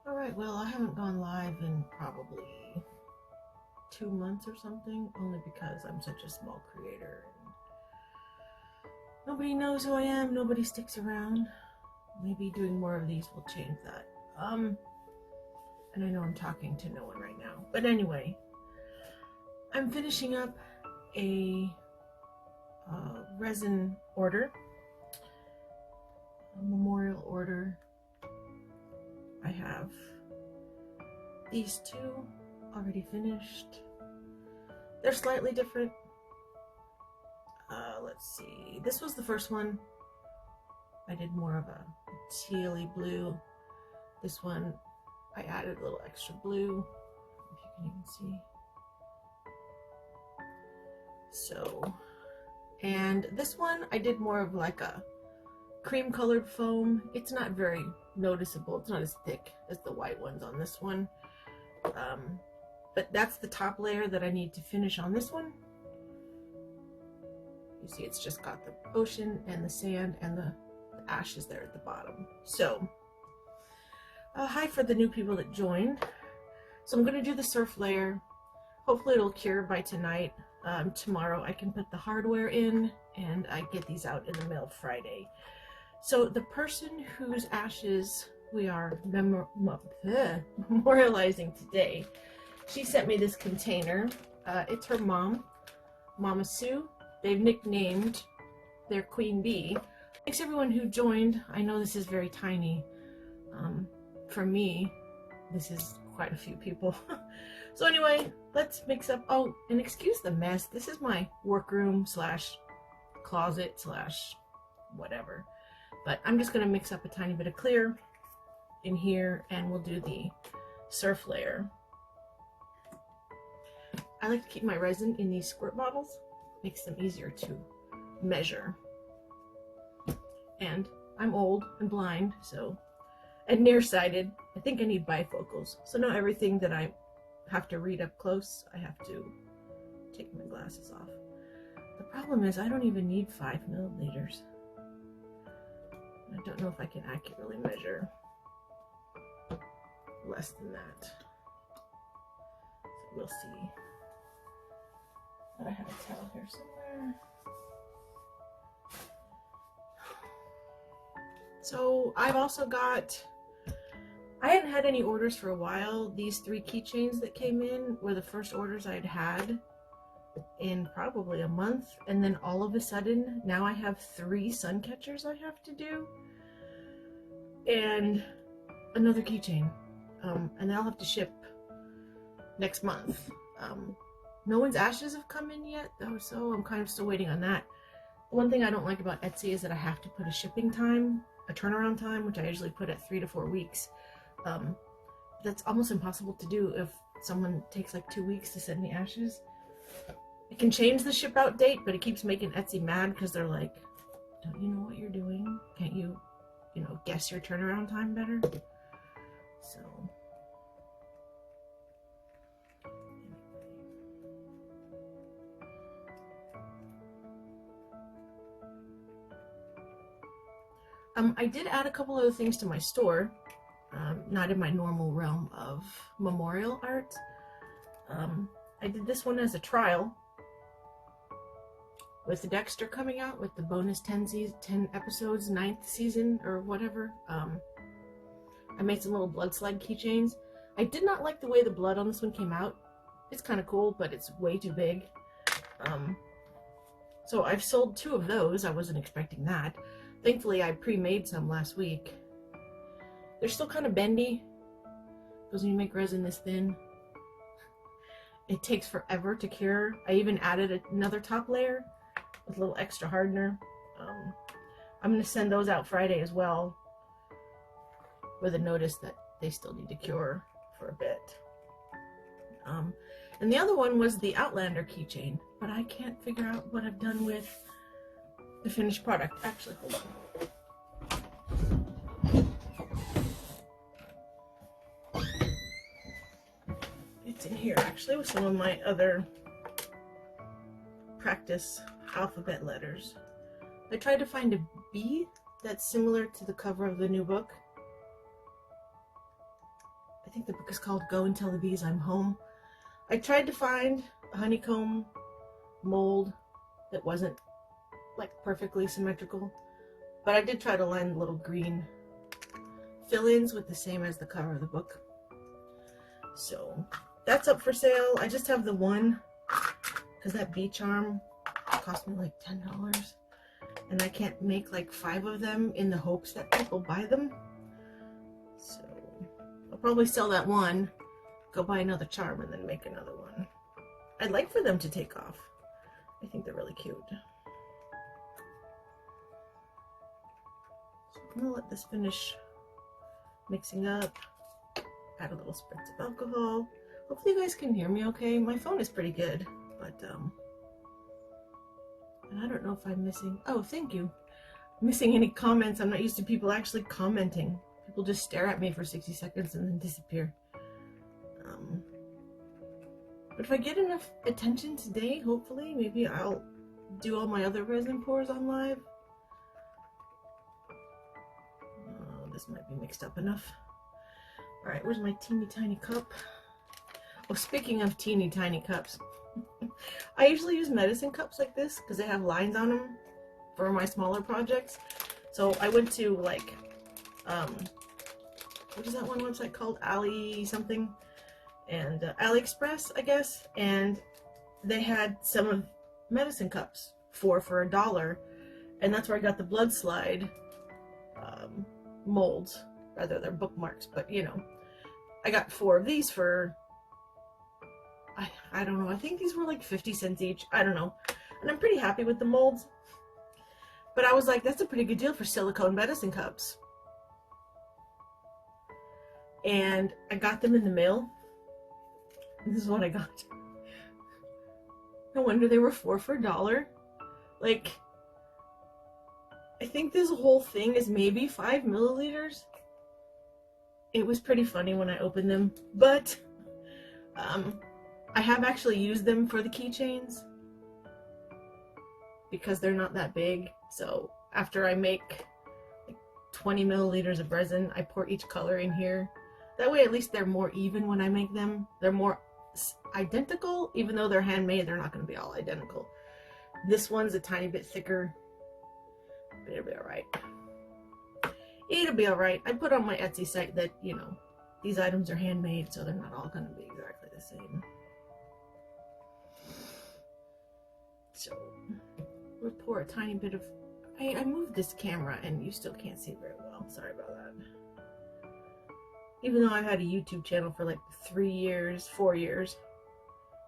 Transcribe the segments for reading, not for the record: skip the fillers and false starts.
Alright, well, I haven't gone live in probably 2 months or something, only because I'm such a small creator. And nobody knows who I am, nobody sticks around. Maybe doing more of these will change that. And I know I'm talking to no one right now. But anyway, I'm finishing up a resin order, a memorial order. I have these two already finished. They're slightly different. Let's see. This was the first one. I did more of a tealy blue. This one, I added a little extra blue, if you can even see. So, and this one, I did more of like a cream colored foam. It's not very noticeable. It's not as thick as the white ones on this one. But that's the top layer that I need to finish on this one. You see it's just got the ocean and the sand and the ashes there at the bottom. So, hi for the new people that joined. So I'm going to do the surf layer. Hopefully it'll cure by tonight. Tomorrow I can put the hardware in and I get these out in the mail Friday. So the person whose ashes we are memorializing today, she sent me this container. It's her mom, Mama Sue. They've nicknamed their queen bee. Thanks everyone who joined. I know this is very tiny. For me, this is quite a few people. So anyway, let's mix up. Oh, and excuse the mess. This is my workroom slash closet slash whatever. But I'm just gonna mix up a tiny bit of clear in here and we'll do the surf layer. I like to keep my resin in these squirt bottles. Makes them easier to measure. And I'm old and blind, so, and nearsighted. I think I need bifocals. So now everything that I have to read up close, I have to take my glasses off. The problem is I don't even need 5 milliliters. I don't know if I can accurately measure less than that. So we'll see. But I have a towel here somewhere. So I've also got, I hadn't had any orders for a while. These 3 keychains that came in were the first orders I'd had in probably a month. And then all of a sudden, now I have 3 sun catchers I have to do. And another keychain. And they'll have to ship next month. No one's ashes have come in yet though, so I'm kind of still waiting on that. One thing I don't like about Etsy is that I have to put a shipping time, a turnaround time, which I usually put at 3 to 4 weeks. That's almost impossible to do if someone takes like 2 weeks to send me ashes. It can change the ship out date, but it keeps making Etsy mad because they're like, don't you know what you're doing? Can't you, guess your turnaround time better? So... I did add a couple other things to my store, not in my normal realm of memorial art. I did this one as a trial with Dexter coming out with the bonus 10 episodes, 9th season or whatever. I made some little blood slide keychains. I did not like the way the blood on this one came out. It's kind of cool, but it's way too big. So I've sold 2 of those. I wasn't expecting that. Thankfully, I pre-made some last week. They're still kind of bendy, because when you make resin this thin, it takes forever to cure. I even added another top layer with a little extra hardener. I'm going to send those out Friday as well, with a notice that they still need to cure for a bit. And the other one was the Outlander keychain, but I can't figure out what I've done with the finished product. Actually, hold on. It's in here actually with some of my other practice alphabet letters. I tried to find a B that's similar to the cover of the new book. think the book is called Go and Tell the Bees I'm Home. I tried to find a honeycomb mold that wasn't like perfectly symmetrical, but I did try to line little green fill-ins with the same as the cover of the book. So that's up for sale. I just have the one because that bee charm cost me like $10, and I can't make like 5 of them in the hopes that people buy them. So I'll probably sell that one, go buy another charm, and then make another one. I'd like for them to take off. I think they're really cute. So I'm gonna let this finish mixing up. Add a little spritz of alcohol. Hopefully you guys can hear me okay. My phone is pretty good, but and I don't know if I'm missing, oh, thank you, missing any comments. I'm not used to people actually commenting. People just stare at me for 60 seconds and then disappear. But if I get enough attention today, hopefully, maybe I'll do all my other resin pours on live. Oh, this might be mixed up enough. All right, where's my teeny tiny cup? Oh, speaking of teeny tiny cups, I usually use medicine cups like this because they have lines on them for my smaller projects. So I went to like, what is that one website called? Ali something, and AliExpress, I guess, and they had some of medicine cups for $1, and that's where I got the blood slide molds. Rather, they're bookmarks, but you know, I got 4 of these for, I don't know, I think these were like 50 cents each. I don't know. And I'm pretty happy with the molds. But I was like, that's a pretty good deal for silicone medicine cups. And I got them in the mail. This is what I got. No wonder they were 4 for $1. Like, I think this whole thing is maybe 5 milliliters. It was pretty funny when I opened them, but I have actually used them for the keychains because they're not that big. So after I make like 20 milliliters of resin, I pour each color in here. That way at least they're more even when I make them. They're more identical, even though they're handmade, they're not going to be all identical. This one's a tiny bit thicker, but it'll be all right. It'll be all right. I put on my Etsy site that, you know, these items are handmade, so they're not all going to be exactly the same. So we'll pour a tiny bit of, I moved this camera and you still can't see very well. Sorry about that. Even though I've had a YouTube channel for like 3 years, 4 years,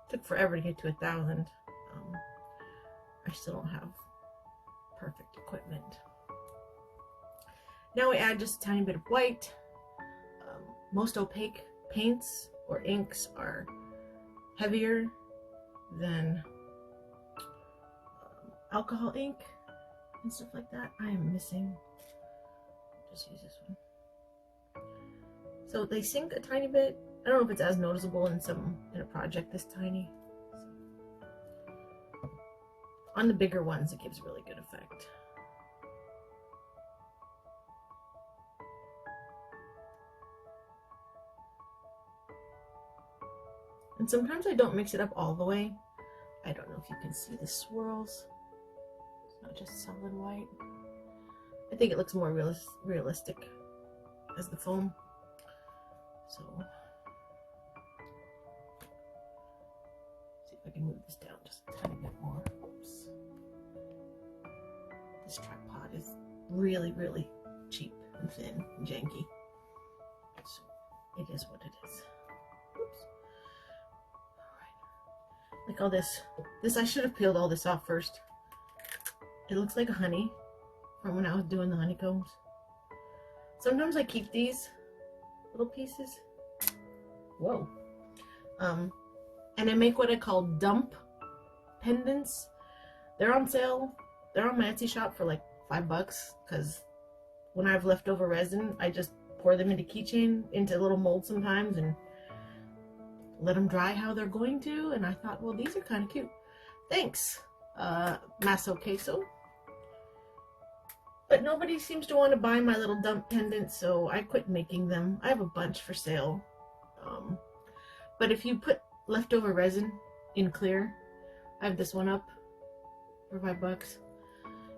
took forever to get to 1,000. I still don't have perfect equipment. Now we add just a tiny bit of white. Most opaque paints or inks are heavier than alcohol ink and stuff like that. I am missing, just use this one. So they sink a tiny bit. I don't know if it's as noticeable in a project this tiny. So, on the bigger ones, it gives really good effect. And sometimes I don't mix it up all the way. I don't know if you can see the swirls. It's not just solid white. I think it looks more realistic as the foam. So, see if I can move this down just a tiny bit more. Oops. This tripod is really, really cheap and thin and janky. So, it is what it is. Oops. Alright. Like all this. I should have peeled all this off first. It looks like a honey from when I was doing the honeycombs. Sometimes I keep these little pieces. Whoa. And I make what I call dump pendants. They're on sale. They're on my Etsy shop for like $5 because when I have leftover resin, I just pour them into into little molds sometimes and let them dry how they're going to. And I thought, well, these are kind of cute. Thanks, Maso Queso. But nobody seems to want to buy my little dump pendants, so I quit making them. I have a bunch for sale. But if you put leftover resin in clear, I have this one up for $5.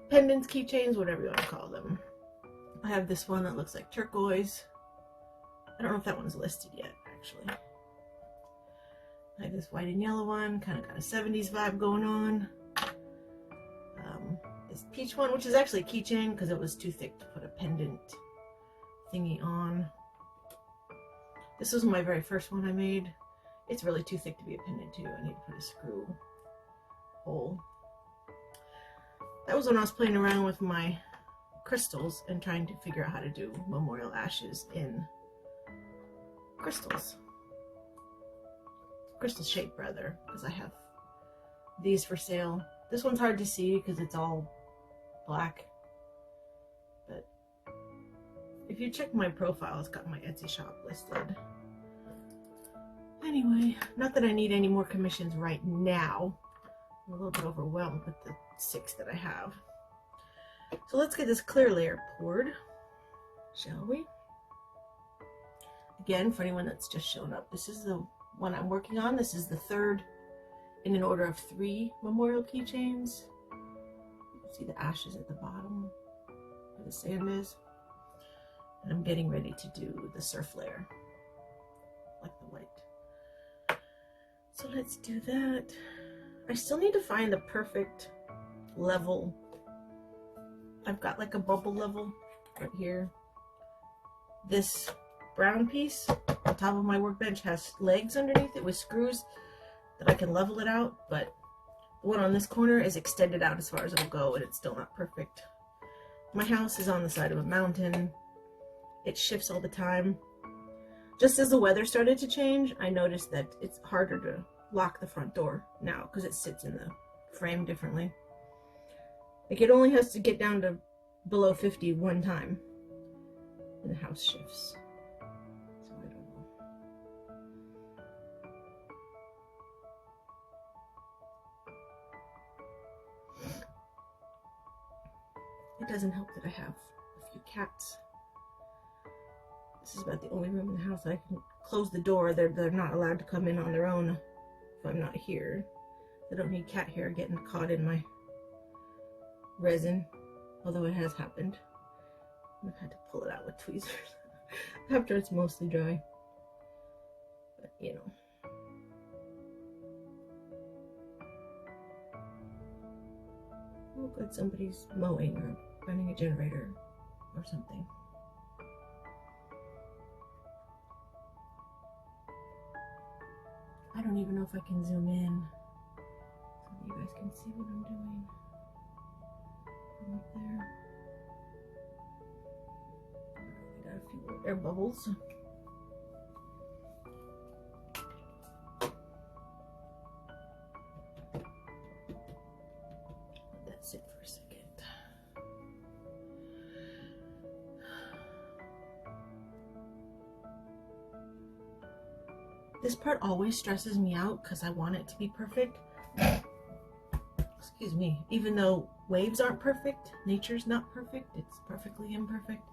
Pendants, keychains, whatever you want to call them. I have this one that looks like turquoise. I don't know if that one's listed yet, actually. I have this white and yellow one, kind of got a 70s vibe going on. This peach one, which is actually a keychain because it was too thick to put a pendant thingy on. This was my very first one I made. It's really too thick to be a pendant too. I need to put a screw hole. That was when I was playing around with my crystals and trying to figure out how to do memorial ashes in crystals. Crystal shape rather, because I have these for sale. This one's hard to see because it's all black, but if you check my profile, it's got my Etsy shop listed. Anyway, not that I need any more commissions right now. I'm a little bit overwhelmed with the 6 that I have. So let's get this clear layer poured, shall we? Again, for anyone that's just shown up, this is the one I'm working on. This is the 3rd in an order of 3 memorial keychains. You see the ashes at the bottom where the sand is. And I'm getting ready to do the surf layer, like the white. So let's do that. I still need to find the perfect level. I've got like a bubble level right here. This brown piece on top of my workbench has legs underneath it with screws that I can level it out, but the one on this corner is extended out as far as it'll go, and it's still not perfect. My house is on the side of a mountain. It shifts all the time. Just as the weather started to change, I noticed that it's harder to lock the front door now because it sits in the frame differently. Like, it only has to get down to below 50 one time and the house shifts. So I don't know. It doesn't help that I have a few cats. This is about the only room in the house that I can close the door. They're not allowed to come in on their own if I'm not here. I don't need cat hair getting caught in my resin, although it has happened. I've had to pull it out with tweezers after it's mostly dry. But you know. Oh good, somebody's mowing or running a generator or something. I don't even know if I can zoom in so you guys can see what I'm doing from up there. I got a few air bubbles. Let that sit for a second. This part always stresses me out because I want it to be perfect. Excuse me. Even though waves aren't perfect, nature's not perfect, it's perfectly imperfect.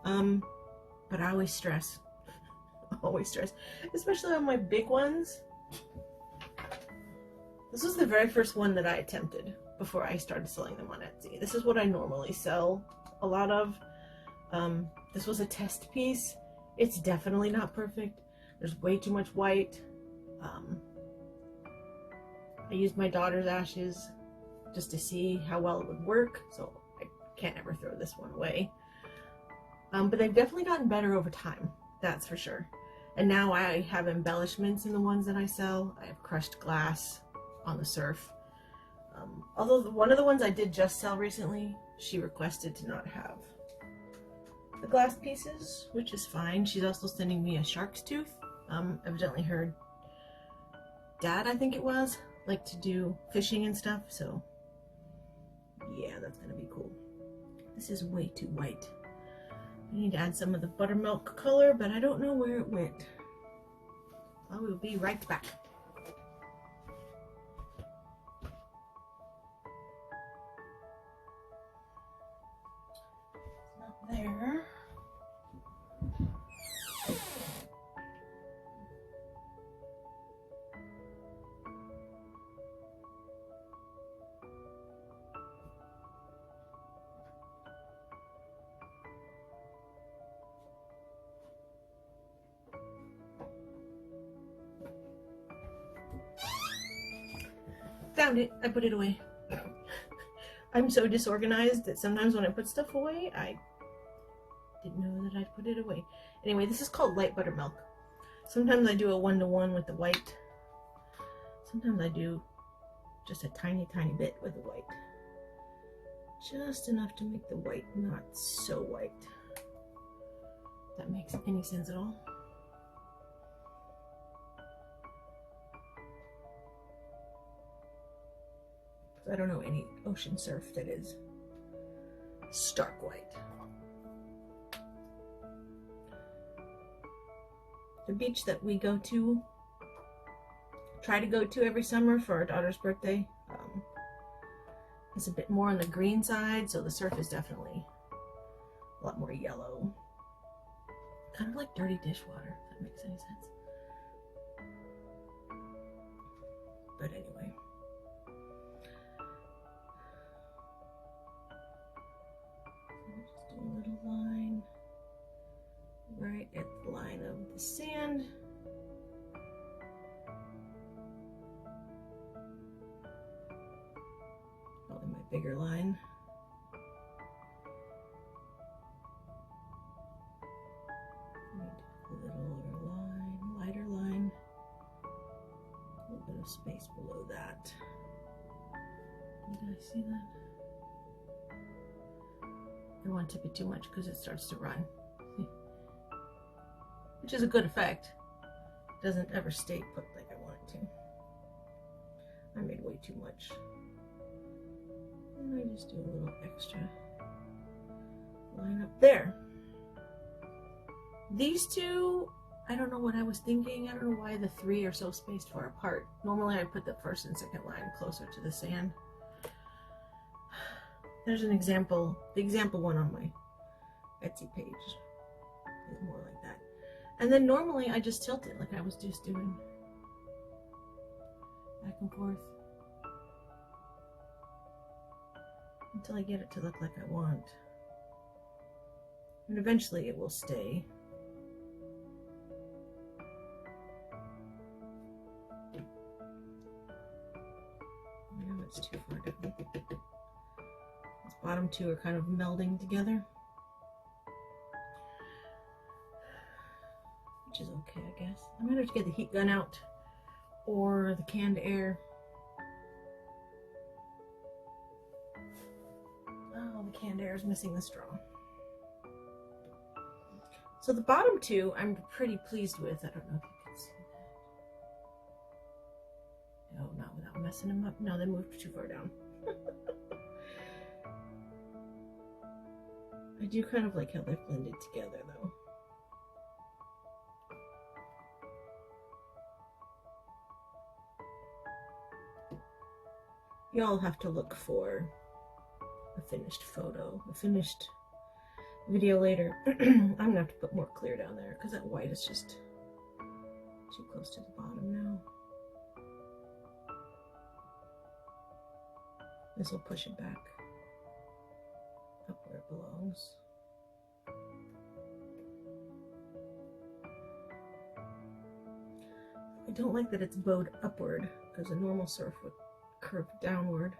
But I always stress. Always stress. Especially on my big ones. This was the very first one that I attempted before I started selling them on Etsy. This is what I normally sell a lot of. This was a test piece. It's definitely not perfect. There's way too much white. I used my daughter's ashes just to see how well it would work, so I can't ever throw this one away. But they've definitely gotten better over time, that's for sure. And now I have embellishments in the ones that I sell. I have crushed glass on the surf. Although one of the ones I did just sell recently, she requested to not have the glass pieces, which is fine. She's also sending me a shark's tooth. Evidently her dad, I think it was, liked to do fishing and stuff, so yeah, that's gonna be cool. This is way too white. I need to add some of the buttermilk color, but I don't know where it went. I will be right back. It's not there. found it. I put it away. I'm so disorganized that sometimes when I put stuff away, I didn't know that I'd put it away. Anyway, this is called light buttermilk. Sometimes I do a 1-to-1 with the white. Sometimes I do just a tiny, tiny bit with the white. Just enough to make the white not so white. If that makes any sense at all. I don't know any ocean surf that is stark white. The beach that we try to go to every summer for our daughter's birthday, is a bit more on the green side, so the surf is definitely a lot more yellow. Kind of like dirty dishwater, if that makes any sense. But anyway. Just do a little line right at the line of the sand. Probably my bigger line. A littler line, lighter line. A little bit of space below that. Did I see that? I don't want to tip it too much because it starts to run. Which is a good effect. It doesn't ever stay put like I want it to. I made way too much. And I just do a little extra line up there. These two, I don't know what I was thinking. I don't know why the three are so spaced far apart. Normally I put the first and second line closer to the sand. There's an example, the example one on my Etsy page is more like that. And then normally I just tilt it like I was just doing. Back and forth. Until I get it to look like I want. And eventually it will stay. No, it's too far down. These bottom two are kind of melding together. Which is okay, I guess. I'm gonna have to get the heat gun out or the canned air. Oh, the canned air is missing the straw. So the bottom two I'm pretty pleased with. I don't know if you can see that. No, not without messing them up. No, they moved too far down. I do kind of like how they've blended together though. Y'all have to look for a finished photo, a finished video later. I'm gonna have to put more clear down there because that white is just too close to the bottom now. This will push it back up where it belongs. I don't like that it's bowed upward because a normal surf would curve downward.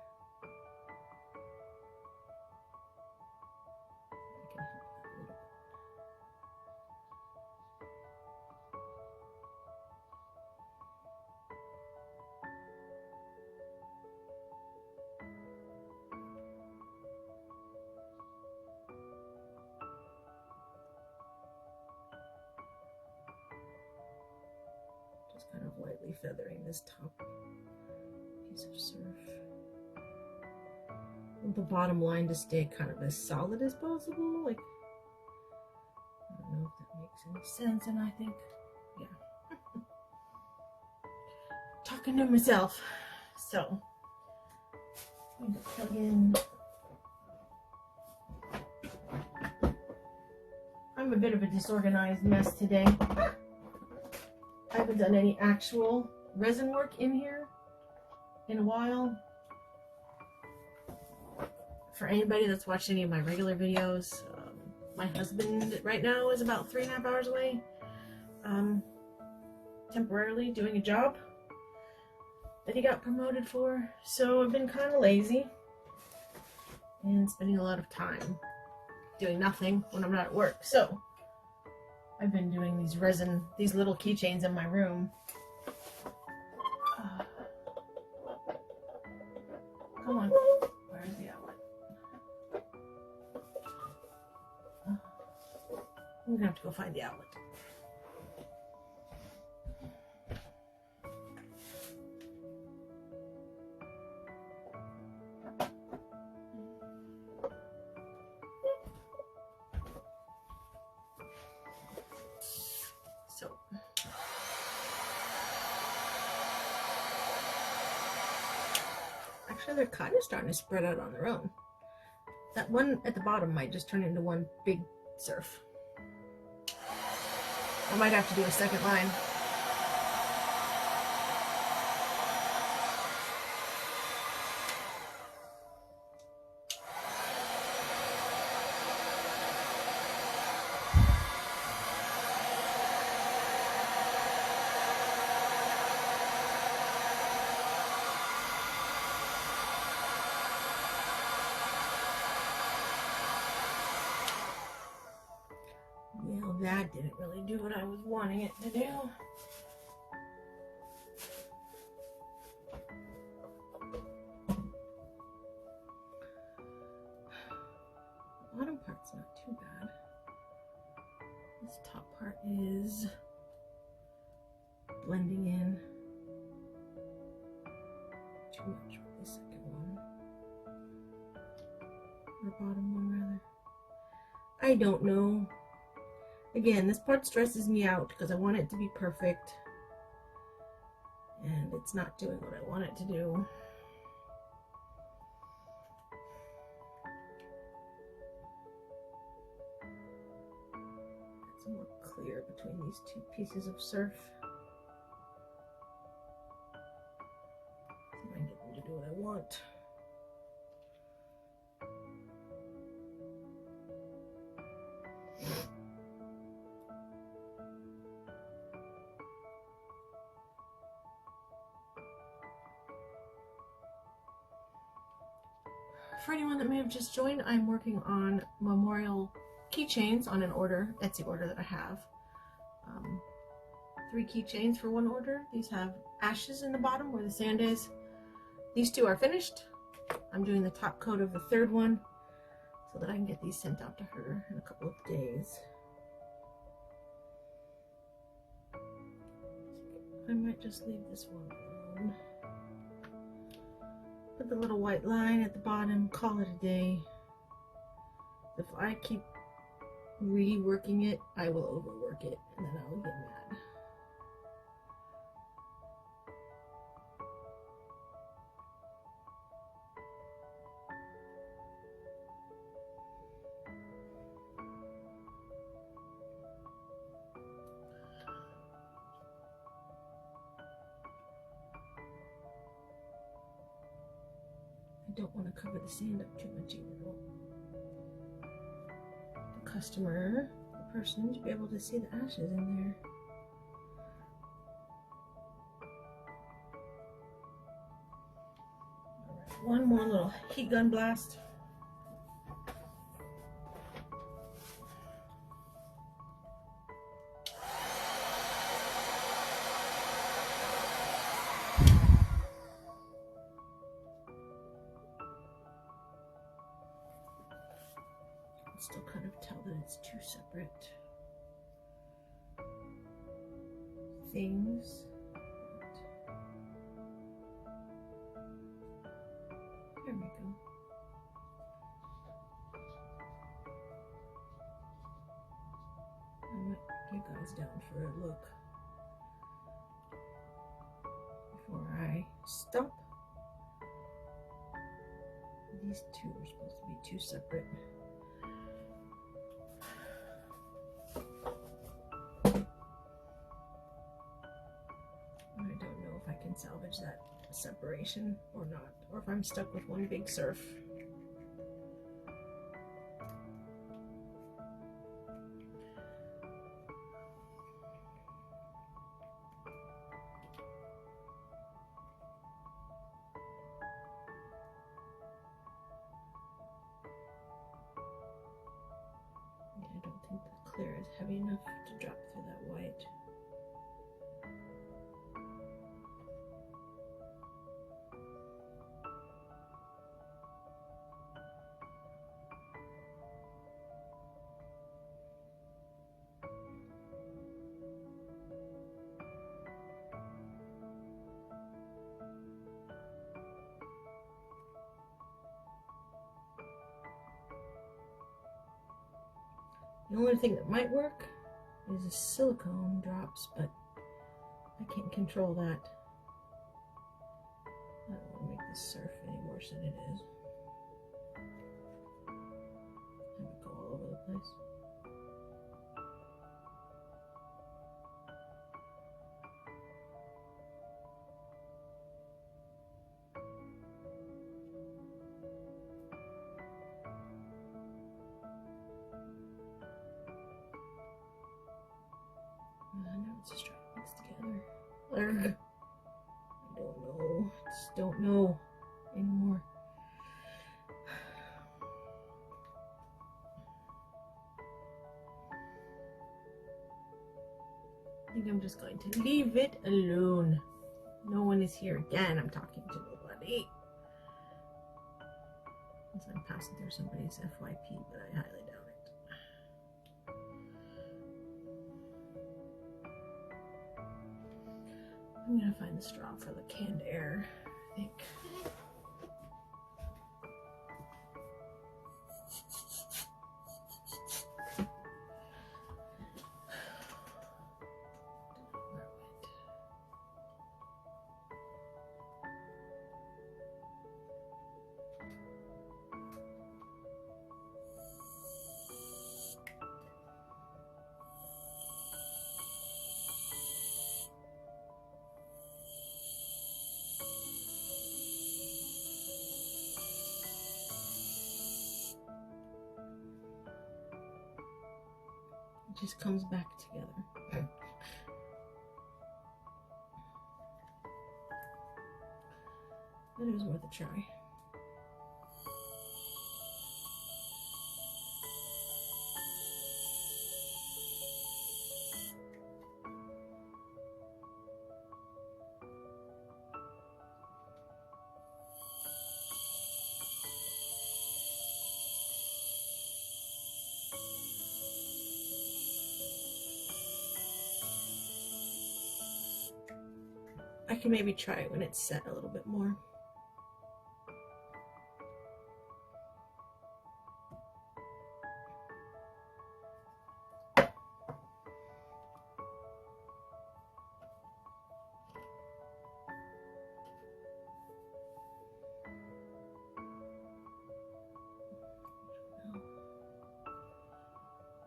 Just kind of lightly feathering this top piece of surf. Want the bottom line to stay kind of as solid as possible. Like, I don't know if that makes any sense, and I think, yeah. Talking to myself. So, I'm going to plug in. I'm a bit of a disorganized mess today. I haven't done any actual resin work in here in a while. For anybody that's watched any of my regular videos, my husband right now is about 3.5 hours away, temporarily doing a job that he got promoted for. So I've been kind of lazy and spending a lot of time doing nothing when I'm not at work. So I've been doing these little keychains in my room. Come on, where's the outlet? I'm gonna have to go find the outlet. So actually they're kind of starting to spread out on their own. That one at the bottom might just turn into one big surf. I might have to do a second line. Well, that didn't really do what I was wanting it to do. The bottom part's not too bad. This top part is blending in too much with the second one. Or bottom one, rather. I don't know. Again, this part stresses me out because I want it to be perfect. And it's not doing what I want it to do. It's more clear between these two pieces of surf. I might get them to do what I want. For anyone that may have just joined, I'm working on memorial keychains on an order, Etsy order that I have. 3 keychains for one order. These have ashes in the bottom where the sand is. These 2 are finished. I'm doing the top coat of the 3rd one so that I can get these sent out to her in a couple of days. I might just leave this one alone. Put the little white line at the bottom, call it a day. If I keep reworking it, I will overwork it, and then I will get mad. I don't want to cover the sand up too much either, though. The customer, the person, to be able to see the ashes in there. Alright, one more little heat gun blast. Still kind of tell that it's 2 separate things. There we go. I might take you guys down for a look before I stop. These 2 are supposed to be 2 separate. Salvage that separation or not, or if I'm stuck with one big surf. clear is heavy enough to drop through that white. The only thing that might work is the silicone drops, but I can't control that. I don't want to make this surf any worse than it is. Have it go all over the place. I know it's just trying to mix together. Urgh. I don't know. I just don't know anymore. I think I'm just going to leave it alone. No one is here again. I'm talking to nobody. Unless I'm passing through somebody's FYP, but I highly doubt it. I'm gonna find the straw for the canned air, I think. It just comes back together. But it was worth a try. I can maybe try it when it's set a little bit more.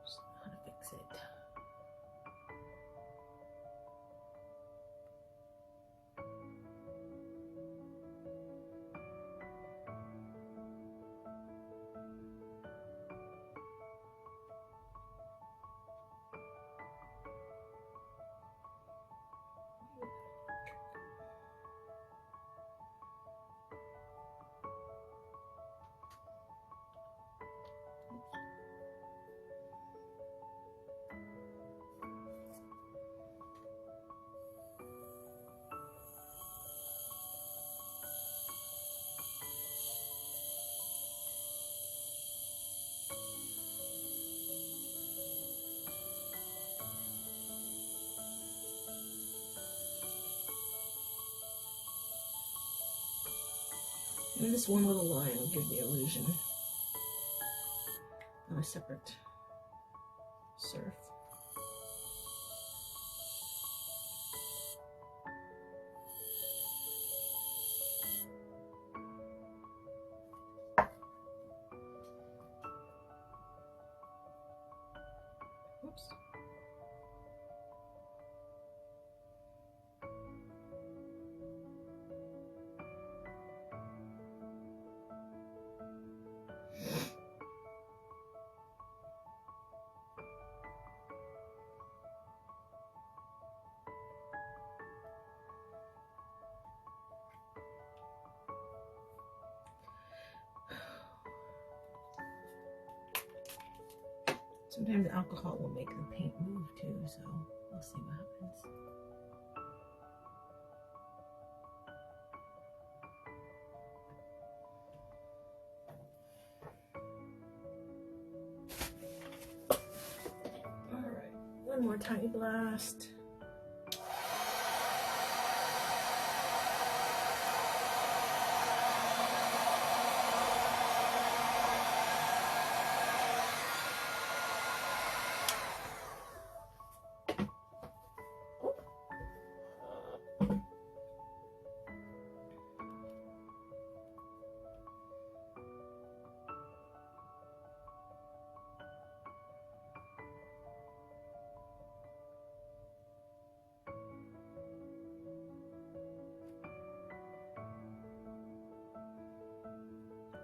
Just know how to fix it. And this one little line will give the illusion of a separate surf. Whoops. Sometimes alcohol will make the paint move too, so we'll see what happens. Alright, one more tiny blast.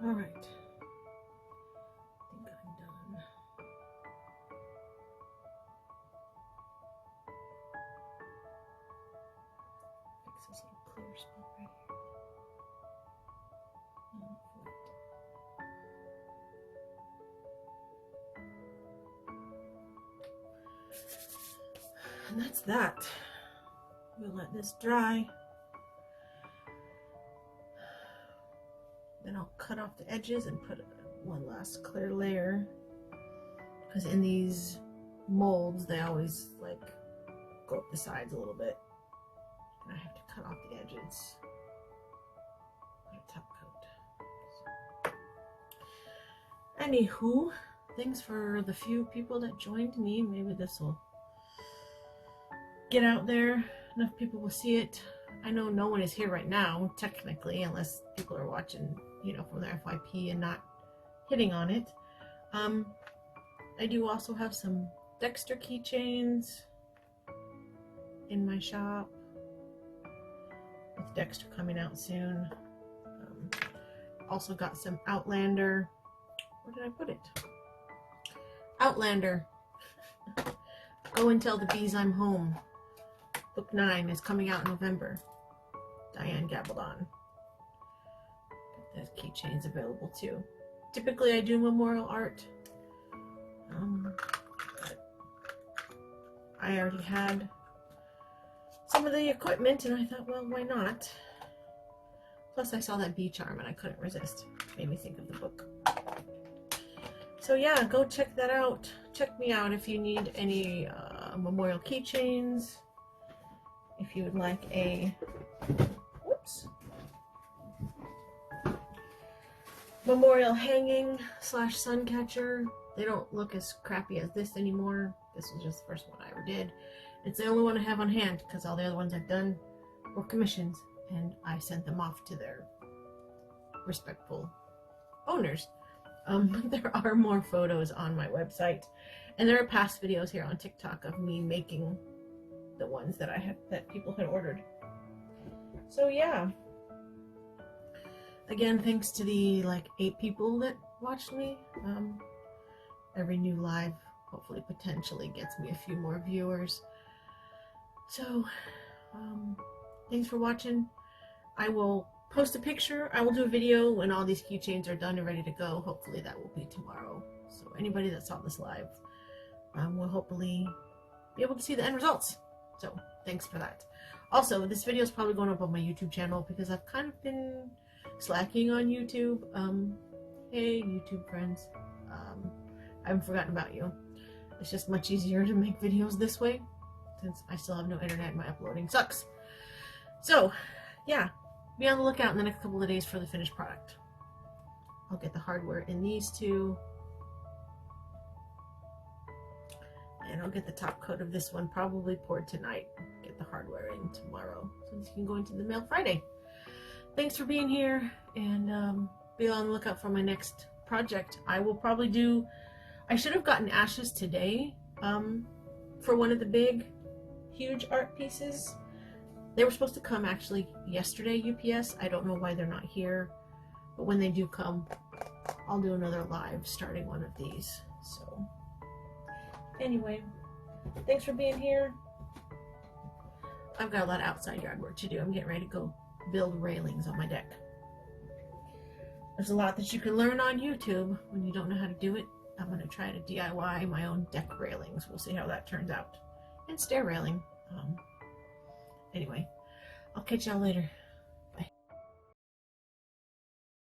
All right, I think I'm done. Fix this little clear spot right here. And that's that. We'll let this dry. Then I'll cut off the edges and put one last clear layer, because in these molds they always like go up the sides a little bit, and I have to cut off the edges, put a top coat. So. Anywho, thanks for the few people that joined me. Maybe this will get out there, enough people will see it. I know no one is here right now, technically, unless people are watching, you know, from their FYP and not hitting on it. I do also have some Dexter keychains in my shop, with Dexter coming out soon. Also got some Outlander. Where did I put it? Outlander. Go and Tell the Bees I'm Home. Book 9 is coming out in November. Diane Gabaldon. There's keychains available too. Typically I do memorial art. But I already had some of the equipment and I thought, well, why not? Plus I saw that bee charm and I couldn't resist. Made me think of the book. So yeah, go check that out. Check me out if you need any memorial keychains. If you would like a, memorial hanging / sun catcher. They don't look as crappy as this anymore. This was just the first one I ever did. It's the only one I have on hand because all the other ones I've done were commissions and I sent them off to their respectful owners. There are more photos on my website, and there are past videos here on TikTok of me making the ones that that people had ordered. So yeah, again, thanks to the like 8 people that watched me. Every new live hopefully potentially gets me a few more viewers. So thanks for watching. I will post a picture. I will do a video when all these keychains are done and ready to go. Hopefully that will be tomorrow, so anybody that saw this live will hopefully be able to see the end results. So thanks for that. Also, this video is probably going up on my YouTube channel because I've kind of been slacking on YouTube. Hey YouTube friends, I haven't forgotten about you. It's just much easier to make videos this way since I still have no internet and my uploading sucks. So yeah, be on the lookout in the next couple of days for the finished product. I'll get the hardware in these two, and I'll get the top coat of this one probably poured tonight. Get the hardware in tomorrow so this can go into the mail Friday. Thanks for being here, and be on the lookout for my next project. I will probably do, I should have gotten ashes today for one of the big, huge art pieces. They were supposed to come actually yesterday, UPS. I don't know why they're not here, but when they do come, I'll do another live starting one of these. So anyway, thanks for being here. I've got a lot of outside yard work to do. I'm getting ready to go build railings on my deck. There's a lot that you can learn on YouTube when you don't know how to do it. I'm going to try to DIY my own deck railings. We'll see how that turns out. And stair railing. Anyway, I'll catch y'all later.